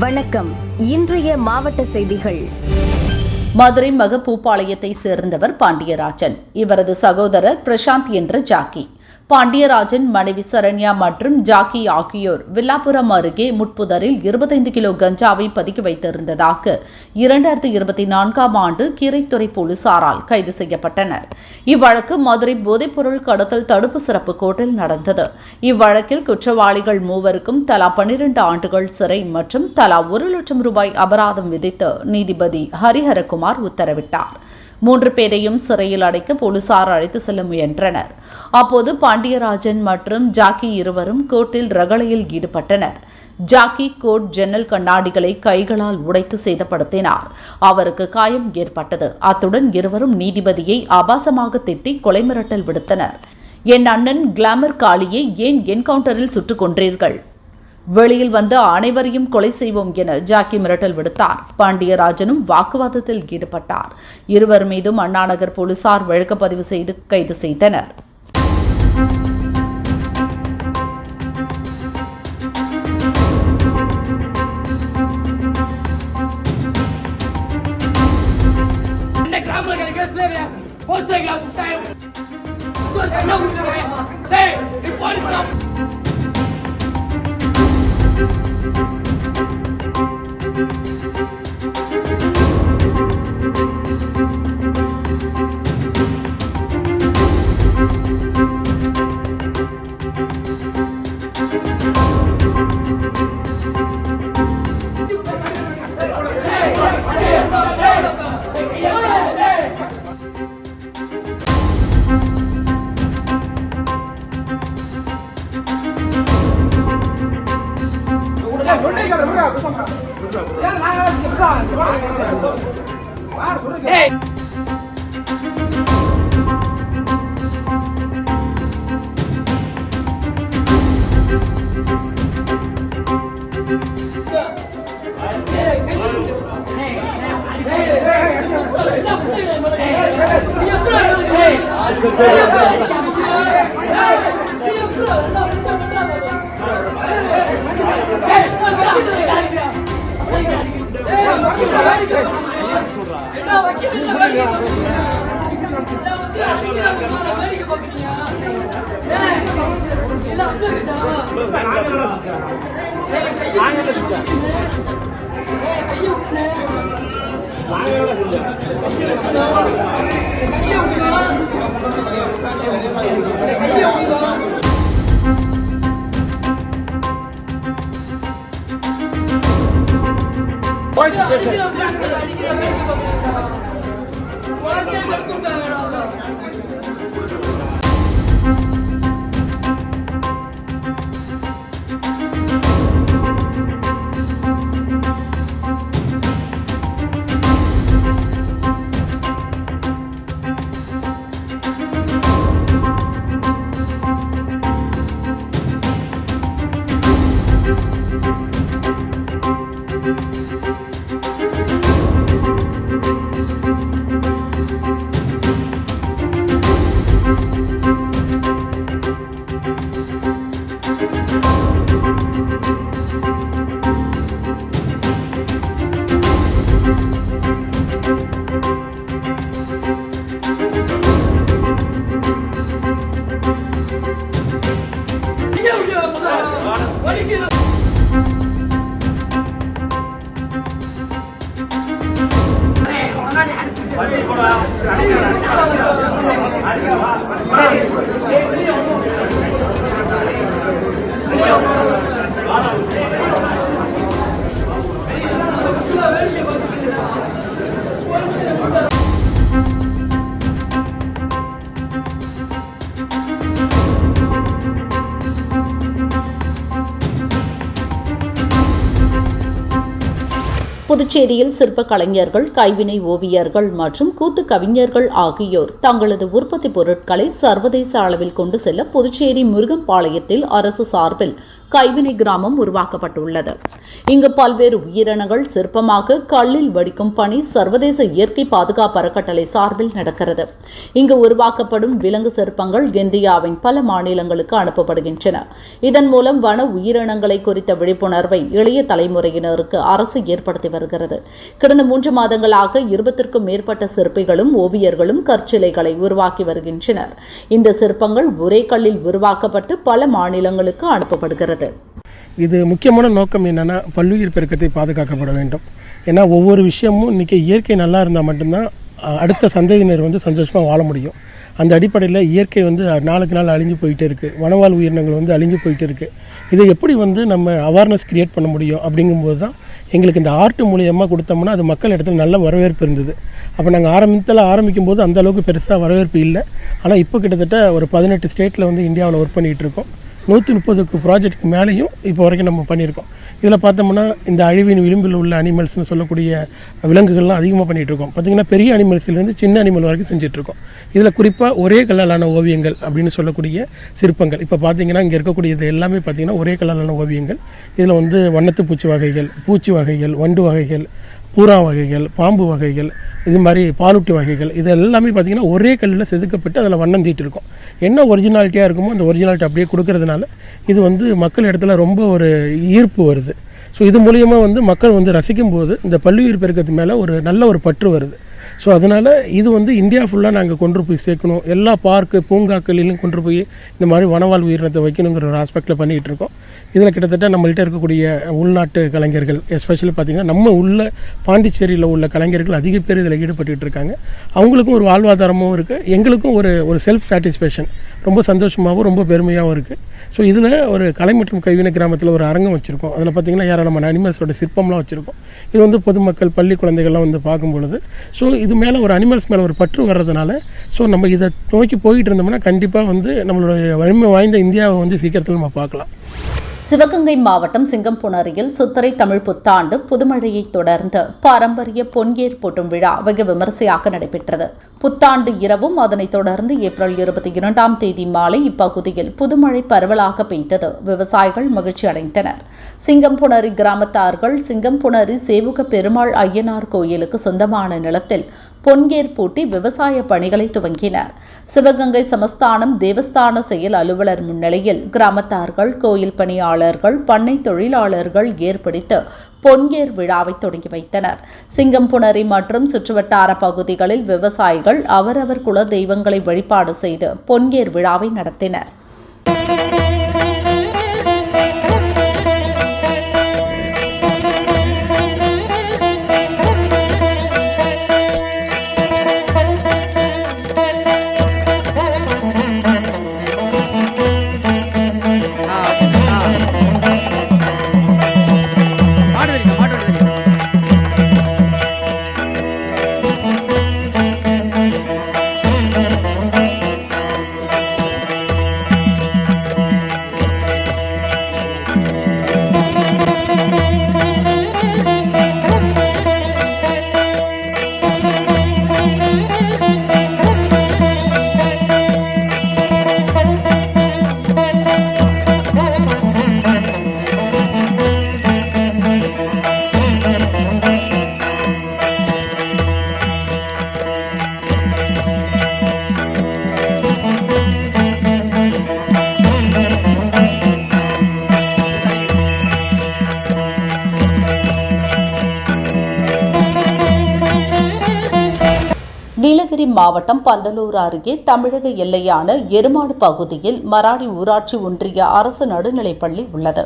வணக்கம். இன்றைய மாவட்ட செய்திகள். மதுரை மகப்பூபாளையத்தை சேர்ந்தவர் பாண்டியராஜன். இவரது சகோதரர் பிரசாந்த் என்ற ஜாக்கி. பாண்டியராஜன் மனைவி சரண்யா மற்றும் ஜாக்கி ஆகியோர் வில்லாபுரம் அருகே முட்புதரில் 25 கிலோ கஞ்சாவை பதுக்கி வைத்திருந்ததாக 2024ஆம் ஆண்டு கீரைத்துறை போலீசாரால் கைது செய்யப்பட்டனர். இவ்வழக்கு மதுரை போதைப்பொருள் கடத்தல் தடுப்பு சிறப்பு கோர்ட்டில் நடந்தது. இவ்வழக்கில் குற்றவாளிகள் மூவருக்கும் தலா 12 ஆண்டுகள் சிறை மற்றும் தலா 1 லட்சம் ரூபாய் அபராதம் விதித்து நீதிபதி ஹரிஹரகுமார் உத்தரவிட்டார். 3 பேரையும் சிறையில் அடைக்க போலீசார் அழைத்து செல்ல முயன்றனர். அப்போது பாண்டியராஜன் மற்றும் ஜாக்கி இருவரும் கோர்ட்டில் ரகளையில் ஈடுபட்டனர். ஜாக்கி கோர்ட் ஜன்னல் கண்ணாடிகளை கைகளால் உடைத்து சேதப்படுத்தினார். அவருக்கு காயம் ஏற்பட்டது. அத்துடன் இருவரும் நீதிபதியை ஆபாசமாக திட்டி கொலை மிரட்டல் விடுத்தனர். என் அண்ணன் கிளாமர் காளியை ஏன் என்கவுண்டரில் சுட்டுக் கொன்றீர்கள்? வெளியில் வந்து அனைவரையும் கொலை செய்வோம் என ஜாக்கி மிரட்டல் விடுத்தார். பாண்டியராஜனும் வாக்குவாதத்தில் ஈடுபட்டார். இருவர் மீதும் அண்ணாநகர் போலீசார் வழக்கு பதிவு செய்து கைது செய்தனர். புதுச்சேரியில் சிற்ப கலைஞர்கள், கைவினை ஓவியர்கள் மற்றும் கூத்து கவிஞர்கள் ஆகியோர் தங்களது உற்பத்தி பொருட்களை சர்வதேச அளவில் கொண்டு செல்ல புதுச்சேரி முருகம்பாளையத்தில் அரசு சார்பில் கைவினை கிராமம் உருவாக்கப்பட்டுள்ளது. இங்கு பல்வேறு உயிரினங்கள் சிற்பமாக கல்லில் வடிக்கும் பணி சர்வதேச இயற்கை பாதுகாப்பு அறக்கட்டளை சார்பில் நடக்கிறது. இங்கு உருவாக்கப்படும் விலங்கு சிற்பங்கள் இந்தியாவின் பல மாநிலங்களுக்கு அனுப்பப்படுகின்றன. இதன் மூலம் வன உயிரினங்களை குறித்த விழிப்புணர்வை இளைய தலைமுறையினருக்கு அரசு ஏற்படுத்தி வருகிறது. கடந்த 3 மாதங்களாக 20க்கும் மேற்பட்ட சிற்பிகளும் ஓவியர்களும் கற்சிலைகளை உருவாக்கி வருகின்றனர். இந்த சிற்பங்கள் ஒரே கல்லில் உருவாக்கப்பட்டு பல மாநிலங்களுக்கு அனுப்பப்படுகிறது. இது முக்கியமான நோக்கம் என்னன்னா, பல்லுயிர் பெருக்கத்தை பாதுகாக்கப்பட வேண்டும். ஏன்னா ஒவ்வொரு விஷயமும் இன்றைக்கி இயற்கை நல்லா இருந்தால் மட்டும்தான் அடுத்த சந்ததியினர் சந்தோஷமாக வாழ முடியும். அந்த அடிப்படையில் இயற்கை நாளுக்கு நாள் அழிஞ்சு போயிட்டே இருக்குது. வனவாழ் உயிரினங்கள் அழிஞ்சு போயிட்டே இருக்குது. இதை எப்படி நம்ம அவேர்னஸ் கிரியேட் பண்ண முடியும் அப்படிங்கும்போது தான் எங்களுக்கு இந்த ஆர்ட் மூலியமாக கொடுத்தோம்னா அது மக்கள் இடத்துல நல்ல வரவேற்பு இருந்தது. அப்போ நாங்கள் ஆரம்பிக்கும் போது அந்த அளவுக்கு பெருசாக வரவேற்பு இல்லை. ஆனால் இப்போ கிட்டத்தட்ட ஒரு 18 ஸ்டேட்டில் இந்தியாவில் ஒர்க் பண்ணிகிட்டு இருக்கோம். 130க்கு ப்ராஜெக்ட்டுக்கு மேலேயும் இப்போ வரைக்கும் நம்ம பண்ணியிருக்கோம். இதில் பார்த்தோம்னா இந்த அழிவின் விளிம்பில் உள்ள அனிமல்ஸ்னு சொல்லக்கூடிய விலங்குகள்லாம் அதிகமாக பண்ணிகிட்ருக்கோம். பார்த்திங்கன்னா பெரிய அனிமல்ஸ்லேருந்து சின்ன அனிமல் வரைக்கும் செஞ்சிட்ருக்கோம். இதில் குறிப்பாக ஒரே கல்லாலான ஓவியங்கள் அப்படின்னு சொல்லக்கூடிய சிற்பங்கள். இப்போ பார்த்திங்கன்னா இங்கே இருக்கக்கூடியது எல்லாமே பார்த்திங்கன்னா ஒரே கல்லாலான ஓவியங்கள். இதில் வண்ணத்து பூச்சி வகைகள், பூச்சி வகைகள், வண்டு வகைகள், பூரா வகைகள், பாம்பு வகைகள், இது மாதிரி பாலூட்டி வகைகள், இது எல்லாமே பார்த்திங்கன்னா ஒரே கல்லில் செதுக்கப்பட்டு அதில் வண்ணம் தீட்டிருக்கும். என்ன ஒரிஜினாலிட்டியாக இருக்குமோ அந்த ஒரிஜினாலிட்டி அப்படியே கொடுக்கறதுனால இது மக்கள் இடத்துல ரொம்ப ஒரு ஈர்ப்பு வருது. ஸோ இது மூலியமாக மக்கள் ரசிக்கும் போது இந்த பல்லுயிர் பெருக்கத்து மேலே ஒரு நல்ல ஒரு பற்று வருது. ஸோ அதனால் இது இந்தியா ஃபுல்லாக நாங்கள் கொண்டு போய் சேர்க்கணும். எல்லா பார்க்கு பூங்காக்களிலும் கொண்டு போய் இந்த மாதிரி வனவாழ் உயிரினத்தை வைக்கணுங்கிற ஒரு ஆஸ்பெக்டில் பண்ணிகிட்டு இருக்கோம். இதில் கிட்டத்தட்ட நம்மள்கிட்ட இருக்கக்கூடிய உள்நாட்டு கலைஞர்கள், எஸ்பெஷலி பார்த்திங்கன்னா நம்ம பாண்டிச்சேரியில் உள்ள கலைஞர்கள் அதிக பேர் இதில் ஈடுபட்டு இருக்காங்க. அவங்களுக்கும் ஒரு வாழ்வாதாரமும் இருக்குது, எங்களுக்கும் ஒரு செல்ஃப் சாட்டிஸ்ஃபேக்ஷன், ரொம்ப சந்தோஷமாகவும் ரொம்ப பெருமையாகவும் இருக்குது. ஸோ இதில் ஒரு கலை மற்றும் கைவினை கிராமத்தில் ஒரு அரங்கம் வச்சுருக்கோம். அதில் பார்த்திங்கன்னா ஏராளமான அனிமல்ஸோட சிற்பம்லாம் வச்சுருக்கோம். இது பொதுமக்கள், பள்ளி குழந்தைகள்லாம் பார்க்கும் பொழுது இது மேலே ஒரு அனிமல்ஸ் மேலே ஒரு பற்று வர்றதுனால நம்ம இதை நோக்கி போயிட்டு இருந்தோம்னா கண்டிப்பாக நம்மளுடைய வலிமை வாய்ந்த இந்தியாவை சீக்கிரத்தில் நம்ம பார்க்கலாம். சிவகங்கை மாவட்டம் சிங்கம்புணரியில் சித்திரை தமிழ் புத்தாண்டு புதுமழையை தொடர்ந்து பாரம்பரிய பொன்கேர் போட்டும் விழா வெகு விமரிசையாக நடைபெற்றது. புத்தாண்டு இரவும் அதனைத் தொடர்ந்து ஏப்ரல் 22ஆம் தேதி மாலை இப்பகுதியில் புதுமழை பரவலாக பெய்தது. விவசாயிகள் மகிழ்ச்சி அடைந்தனர். சிங்கம்புணரி கிராமத்தார்கள் சிங்கம்புணரி சேவுக பெருமாள் ஐயனார் கோயிலுக்கு சொந்தமான நிலத்தில் பொன்கேர் பூட்டி விவசாய பணிகளை துவங்கினர். சிவகங்கை சமஸ்தானம் தேவஸ்தான செயல் அலுவலர் முன்னிலையில் கிராமத்தார்கள், கோயில் பணியாளர்கள், பண்ணை தொழிலாளர்கள் ஏற்படுத்தி பொன்கேர் விழாவை தொடங்கி வைத்தனர். சிங்கம்புணரி மற்றும் சுற்றுவட்டார பகுதிகளில் விவசாயிகள் அவரவர் குல தெய்வங்களை வழிபாடு செய்து பொன்கேர் விழாவை நடத்தினர். நீலகிரி மாவட்டம் பந்தலூர் அருகே தமிழக எல்லையான எருமாடு பகுதியில் மராடி ஊராட்சி ஒன்றிய அரசு நடுநிலைப்பள்ளி உள்ளது.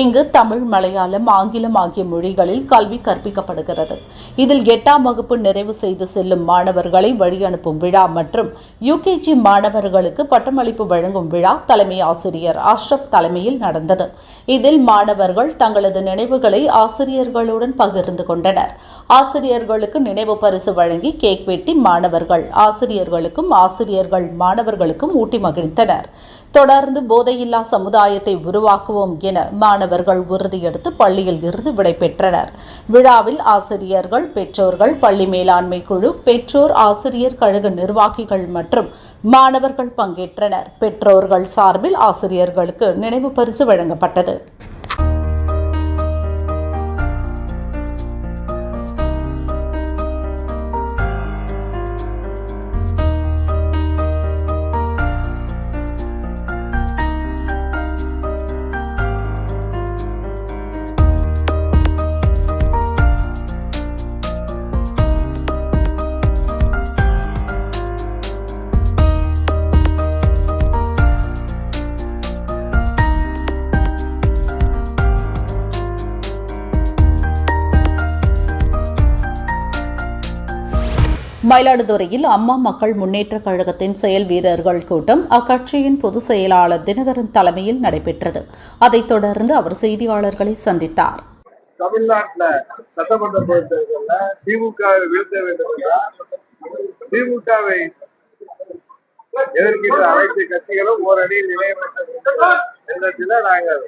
இங்கு தமிழ், மலையாளம், ஆங்கிலம் ஆகிய மொழிகளில் கல்வி கற்பிக்கப்படுகிறது. இதில் 8ஆம் வகுப்பு நிறைவு செய்து செல்லும் மாணவர்களை வழியனுப்பும் விழா மற்றும் யுகேஜி மாணவர்களுக்கு பட்டமளிப்பு வழங்கும் விழா தலைமை ஆசிரியர் அஷ்ரப் தலைமையில் நடந்தது. இதில் மாணவர்கள் தங்களது நினைவுகளை ஆசிரியர்களுடன் பகிர்ந்து கொண்டனர். ஆசிரியர்களுக்கு நினைவு பரிசு வழங்கி கேக் வெட்டி மாணவர்கள் மாணவர்கள் ஆசிரியர்கள் மாணவர்களுக்கும் ஊட்டி மகிழ்ந்தனர். தொடர்ந்து போதையில்லா சமுதாயத்தை உருவாக்குவோம் என மாணவர்கள் உறுதியெடுத்து பள்ளியில் இருந்து விடைபெற்றனர். விழாவில் ஆசிரியர்கள், பெற்றோர்கள், பள்ளி மேலாண்மை குழு, பெற்றோர் ஆசிரியர் கழக நிர்வாகிகள் மற்றும் மாணவர்கள் பங்கேற்றனர். பெற்றோர்கள் சார்பில் ஆசிரியர்களுக்கு நினைவு பரிசு வழங்கப்பட்டது. மயிலாடுதுறையில் அம்மா மக்கள் முன்னேற்றக் கழகத்தின் செயல் வீரர்கள் கூட்டம் அக்கட்சியின் பொதுச் செயலாளர் தினகரன் தலைமையில் நடைபெற்றது. அதைத் தொடர்ந்து அவர் செய்தியாளர்களை சந்தித்தார். தமிழ்நாட்டில் சட்டமன்ற தேர்தலில் திமுகவை வீழ்த்த வேண்டும் என்றால் திமுகவை எதிர்க்கின்ற அனைத்து கட்சிகளும் ஓரணியில் இணைய வேண்டும் என்ற எண்ணத்தில் நாங்கள்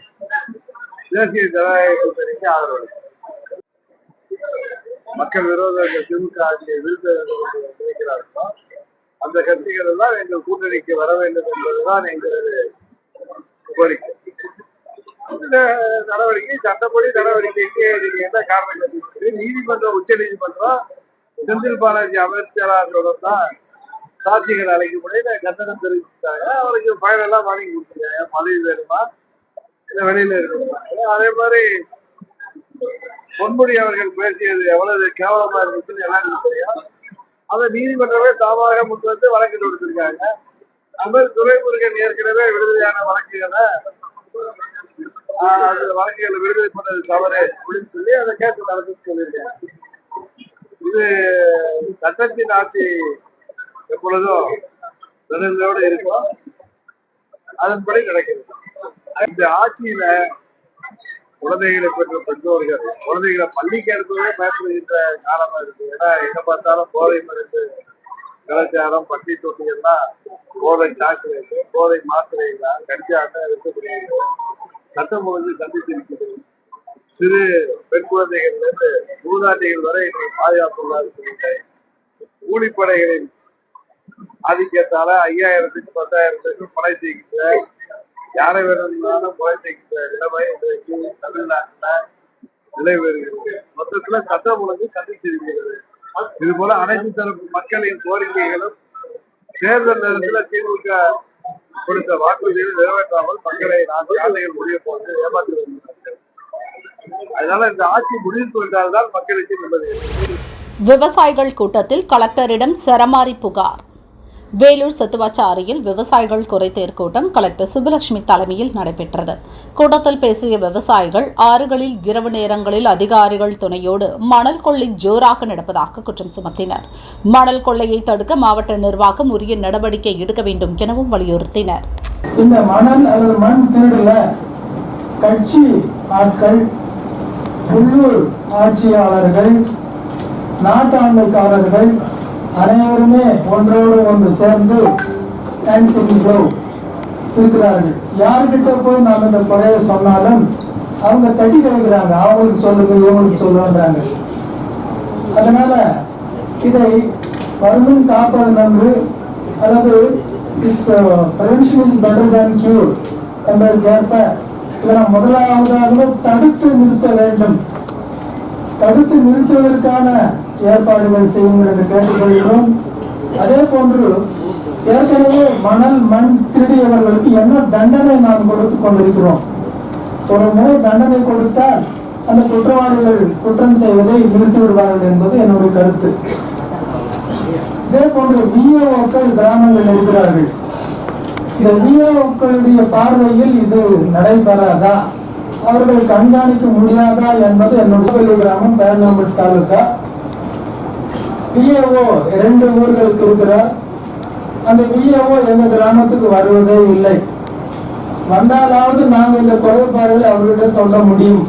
தேசிய ஜனநாயக கூட்டணிக்கு ஆதரவு. மக்கள் விரோத திமுக ஆட்சியை வீழ்த்த வேண்டும் என்று நினைக்கிறார்களோ அந்த கட்சிகள் எல்லாம் எங்கள் கூட்டணிக்கு வர வேண்டும் என்பதுதான் எங்களது கோரிக்கை. இந்த நடவடிக்கை சட்டப்படி நடவடிக்கைக்கு நீங்க என்ன காரணம் கண்டிப்பது? நீதிமன்றம், உச்ச நீதிமன்றம் செந்தில் பாலாஜி அமைச்சராக தான் சாட்சிகள் அழைக்கப்படி கண்டனம் தெரிவித்தாங்க. அவருக்கு பயனெல்லாம் வாங்கி கொடுத்துருக்காங்க. பதவி வேணுமா இல்லை வெளியில இருக்கணுமா? அதே மாதிரி பொன்முடி அவர்கள் பேசியது எவ்வளவு கேவலமா இருந்துச்சுன்னு எல்லாருக்கும் தெரியும். அதை நீதிமன்றமே தாமாக முன் வந்து வழக்கு தொடுத்திருக்காங்க. அது துரைமுருகன் ஏற்கனவே விடுதலையான வழக்குகளை வழக்குகளை விடுதலை பண்ணது தவறு அப்படின்னு சொல்லி அந்த கேஸ் நடத்தி சொல்லியிருக்காங்க. இது சட்டத்தின் ஆட்சி எப்பொழுதும் நிலைமையோடு இருக்கும், அதன்படி நடக்கிறது. இந்த ஆட்சியில குழந்தைகளை பெற்ற பெற்றோர்கள் குழந்தைகளை பள்ளிக்கு அனுப்பவே பயப்படுகின்ற காலமா இருக்கு. ஏன்னா எங்க பார்த்தாலும் போதை மருந்து கலாச்சாரம், பட்டி தொட்டிகள்லாம் போதை சாக்லேட், போதை மாத்திரைகள், கடிஜாக இருக்கப்படுகிறது. சட்டம் ஒழுங்கு சந்தித்திருக்கிறது. சிறு பெண் குழந்தைகள்ல இருந்து மூதாட்டிகள் வரை பாதுகாப்புள்ளா இருக்கிறீங்க. கூலிப்படைகளின் ஆதிக்கத்தால 5000 10,000 கொலை செய்கின்ற, யாரை வேணும்னாலும் கொலை செய்கின்ற நிலைமை இன்றைக்கு தமிழ்நாட்டில் நிலை வருகிறது. மொத்தத்துல சட்டம் ஒழுங்கு சந்தித்திருக்கிறது. இது போல அனைத்து தரப்பு மக்களின் கோரிக்கைகளும் தேர்தல் நேரத்தில் திமுக கொடுத்த வாக்குறுதிகளை நிறைவேற்றாமல் மக்களை 4 ஆண்டுகள் முடிய போது ஏமாற்றி வருகிறார்கள். அதனால இந்த ஆட்சி முடிவுக்கு வந்தால்தான் மக்களுக்கு நிம்மதி. விவசாயிகள் கூட்டத்தில் கலெக்டரிடம் சரமாரி புகார். வேலூர் சத்துவாச்சாரியில் விவசாயிகள் குறைதீர் கூட்டம் கலெக்டர் சுப்புலட்சுமி தலைமையில் நடைபெற்றது. கூட்டத்தில் பேசிய விவசாயிகள் ஆறுகளில் இரவு நேரங்களில் அதிகாரிகள் துணையோடு மணல் கொள்ளை ஜோராக நடப்பதாக குற்றம் சுமத்தினர். மணல் கொள்ளையை தடுக்க மாவட்ட நிர்வாகம் உரிய நடவடிக்கை எடுக்க வேண்டும் எனவும் வலியுறுத்தினர். இந்த மணல் அல்லது மண் திருடுல கட்சி ஆட்கள், உள்ளூர் ஆட்சியாளர்கள், நாட்டாண்மைக்காரர்கள் அனைவருமே ஒன்றோடு ஒன்று சேர்ந்து இருக்கிறார்கள். யார்கிட்ட போய் நாம் இந்த குறைய சொன்னாலும் அவங்க தட்டி கழிக்கிறாங்க. அவங்களுக்கு சொல்லுங்க, இவங்களுக்கு சொல்லுன்றாங்க. அதனால இதை வருமுன் காப்பது நன்று, அல்லது prevention is better than cure என்பதற்கேற்ப இதை நாம் முதலாவதாக தடுத்து நிறுத்த வேண்டும். தடுத்து நிறுத்துவதற்கான ஏற்பாடுகள் செய்யுங்கள் என்று கேட்டுக்கொள்கிறோம். அதே போன்று ஏற்கனவே மணல் மண் திருடியவர்களுக்கு என்ன தண்டனை நாம் கொடுத்துக் கொண்டிருக்கிறோம். ஒரு முறை தண்டனை கொடுத்தால் அந்த குற்றவாளிகள் குற்றம் செய்வதை நிறுத்தி விடுவார்கள் என்பது என்னுடைய கருத்து. இதே போன்று விஏஓக்கள் கிராமங்கள் இருக்கிறார்கள். இந்த விஏஓக்களுடைய பார்வையில் இது நடைபெறாதா, அவர்கள் கண்காணிக்க முடியாதா என்பது என்னுடைய கிராமம் பேரணாம்பட்டு தாலுகா. விஏஓ 2 ஊர்களுக்கு இருக்கிறார். அந்த விஏஓ எங்க கிராமத்துக்கு வருவதே இல்லை. வந்தாலாவது நாங்கள் இந்த குறைபாடுகளை அவர்கிட்ட சொல்ல முடியும்.